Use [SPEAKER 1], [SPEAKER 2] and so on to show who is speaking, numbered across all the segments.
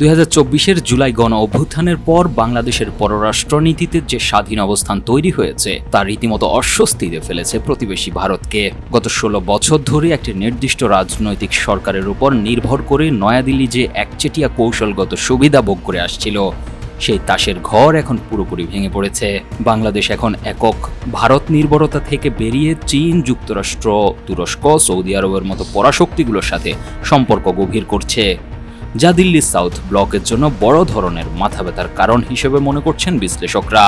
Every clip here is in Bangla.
[SPEAKER 1] 2024-এর জুলাই গণ অভ্যুত্থানের পর বাংলাদেশের পররাষ্ট্রনীতিতে যে স্বাধীন অবস্থান তৈরি হয়েছে তা রীতিমতো অস্বস্তিতে ফেলেছে প্রতিবেশী ভারতকে। গত 16 বছর ধরে একটি নির্দিষ্ট রাজনৈতিক সরকারের উপর নির্ভর করে নয়াদিল্লি যে একচেটিয়া কৌশলগত সুবিধা ভোগ করে আসছিল, সেই তাসের ঘর এখন পুরোপুরি ভেঙে পড়েছে। বাংলাদেশ এখন একক ভারত নির্ভরতা থেকে বেরিয়ে চীন, যুক্তরাষ্ট্র, তুরস্ক, সৌদি আরবের মতো পরাশক্তিগুলোর সাথে সম্পর্ক গভীর করছে, যা দিল্লি সাউথ ব্লকের জন্য বড় ধরনের মাথা ব্যথার কারণ হিসেবে মনে করছেন বিশ্লেষকরা।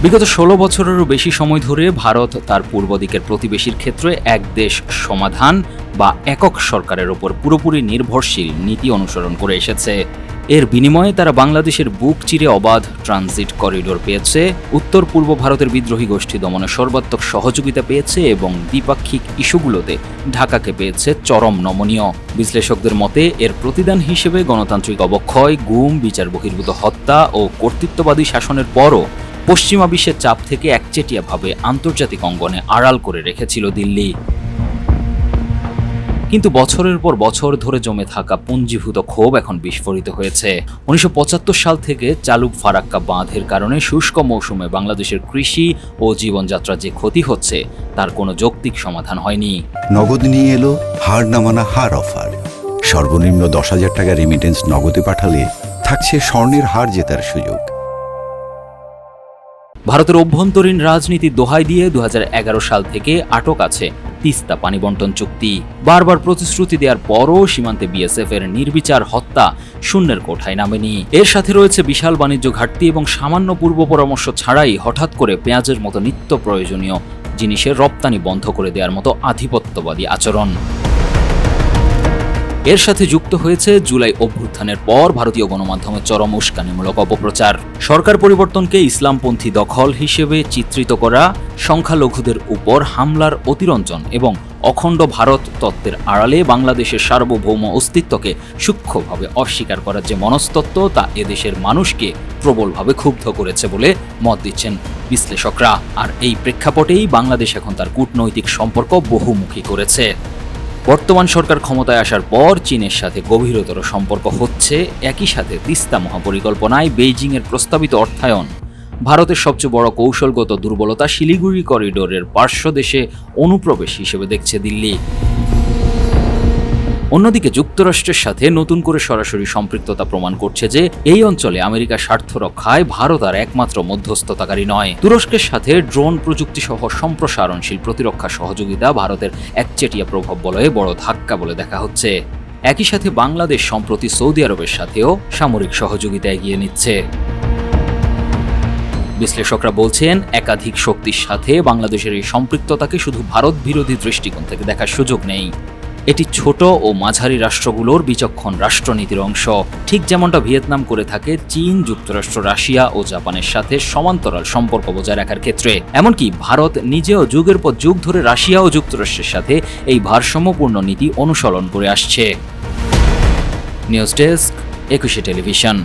[SPEAKER 1] বিগত 16 বছরেরও বেশি সময় ধরে ভারত তার পূর্ব দিকের প্রতিবেশীর ক্ষেত্রে এক দেশ সমাধান বা একক সরকারের উপর পুরোপুরি নির্ভরশীল নীতি অনুসরণ করে এসেছে। এর বিনিময়ে তারা বাংলাদেশের বুক চিরে অবাধ ট্রানজিট করিডোর পেয়েছে, উত্তর পূর্ব ভারতের বিদ্রোহী গোষ্ঠী দমনে সর্বাত্মক সহযোগিতা পেয়েছে এবং দ্বিপাক্ষিক ইস্যুগুলোতে ঢাকাকে পেয়েছে চরম নমনীয়। বিশ্লেষকদের মতে এর প্রতিদান হিসেবে গণতান্ত্রিক অবক্ষয়, গুম, বিচার বহির্ভূত হত্যা ও কর্তৃত্ববাদী শাসনের পরও পশ্চিমা বিশ্বের চাপ থেকে একচেটিয়াভাবে আন্তর্জাতিক অঙ্গনে আড়াল করে রেখেছিল দিল্লি। কিন্তু বছরের পর বছর ধরে জমে থাকা পুঞ্জীভূত ক্ষোভ এখন বিস্ফোরিত হয়েছে। 1975 সাল থেকে চালু ফারাক্কা বাঁধের কারণে শুষ্ক মৌসুমে বাংলাদেশের কৃষি ও জীবনযাত্রার যে ক্ষতি হচ্ছে তার কোনো যৌক্তিক সমাধান হয়নি।
[SPEAKER 2] নগদ নিয়ে এলো হার না মানা হার অফার। সর্বনিম্ন 10,000 টাকা রেমিটেন্স নগদে পাঠালে থাকছে স্বর্ণের হার জেতার সুযোগ।
[SPEAKER 1] ভারতের অভ্যন্তরীণ রাজনীতির দোহাই দিয়ে 2011 সাল থেকে আটক আছে তিস্তা পানি বন্টন চুক্তি। বারবার প্রতিশ্রুতি দেওয়ার পরও সীমান্তে বিএসএফ এর নির্বিচার হত্যা শূন্যের কোঠায় নামেনি। এর সাথে রয়েছে বিশাল বাণিজ্য ঘাটতি এবং সামান্য পূর্ব পরামর্শ ছাড়াই হঠাৎ করে পেঁয়াজের মতো নিত্য প্রয়োজনীয় জিনিসের রপ্তানি বন্ধ করে দেওয়ার মতো আধিপত্যবাদী আচরণ। এর সাথে যুক্ত হয়েছে জুলাই অভ্যুত্থানের পর ভারতীয় গণমাধ্যমে চরম উস্কানিমূলক অপপ্রচার, সরকার পরিবর্তনকে ইসলামপন্থী দখল হিসেবে চিত্রিত করা, সংখ্যালঘুদের উপর হামলার অতিরঞ্জন এবং অখণ্ড ভারত তত্ত্বের আড়ালে বাংলাদেশের সার্বভৌম অস্তিত্বকে সূক্ষ্মভাবে অস্বীকার করার যে মনস্তত্ত্ব তা এদেশের মানুষকে প্রবলভাবে ক্ষুব্ধ করেছে বলে মত দিচ্ছেন বিশ্লেষকরা। আর এই প্রেক্ষাপটেই বাংলাদেশ এখন তার কূটনৈতিক সম্পর্ক বহুমুখী করেছে। বর্তমান সরকার ক্ষমতায় আসার পর চীনের সাথে গভীরতর সম্পর্ক হচ্ছে, একই সাথে তিস্তা মহাপরিকল্পনায় বেইজিংয়ের প্রস্তাবিত অর্থায়ন, ভারতের সবচেয়ে বড় কৌশলগত দুর্বলতা শিলিগুড়ি করিডোরের পার্শ্ব দেশে অনুপ্রবেশ হিসেবে দেখছে দিল্লি। অন্যদিকে যুক্তরাষ্ট্রের সাথে নতুন করে সরাসরি সম্পৃক্ততা প্রমাণ করছে যে এই অঞ্চলে আমেরিকার স্বার্থ রক্ষায় ভারত আর একমাত্র মধ্যস্থতাকারী নয়। তুরস্কের সাথে ড্রোন প্রযুক্তি সহ সম্প্রসারণশীল প্রতিরক্ষা সহযোগিতা ভারতের একচেটিয়া প্রভাব বলয়ে বড় ধাক্কা বলে দেখা হচ্ছে। একই সাথে বাংলাদেশ সম্প্রতি সৌদি আরবের সাথেও সামরিক সহযোগিতা এগিয়ে নিচ্ছে। বিশ্লেষকরা বলছেন, একাধিক শক্তির সাথে বাংলাদেশের এই সম্পৃক্ততাকে শুধু ভারত বিরোধী দৃষ্টিকোণ থেকে দেখার সুযোগ নেই। এটি ছোট ও মাঝারি রাষ্ট্রগুলোর বিচক্ষণ রাষ্ট্রনীতির অংশ, ঠিক যেমনটা ভিয়েতনাম করে থাকে চীন, যুক্তরাষ্ট্র, রাশিয়া ও জাপানের সাথে সমান্তরাল সম্পর্ক বজায় রাখার ক্ষেত্রে। এমনকি ভারত নিজেও যুগের পর যুগ ধরে রাশিয়া ও যুক্তরাষ্ট্রের সাথে এই ভারসাম্যপূর্ণ নীতি অনুসরণ করে আসছে। News desk, 21 television.